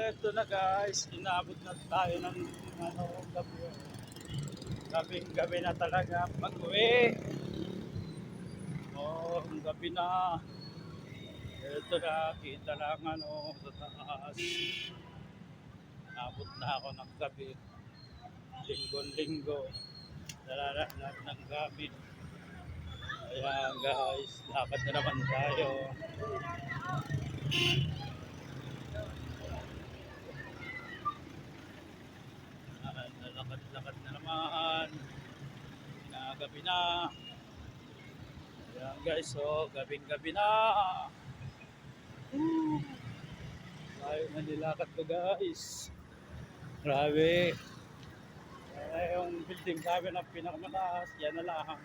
Eto na guys, inabot na tayo ng gabi. Gabing-gabi na talaga pag-uwi. Ang gabi na. Eto na, kita lang sa taas. Inabot na ako ng gabi. Linggo-linggo. Dala-dala ng gamit. Ayan guys, lakad na naman tayo. Lakad na naman. Gabi na. Ayan guys, gabing-gabi na. Tayo na nilakad ko guys. Grabe. Yung building sabi na pinakamataas, yan na lang.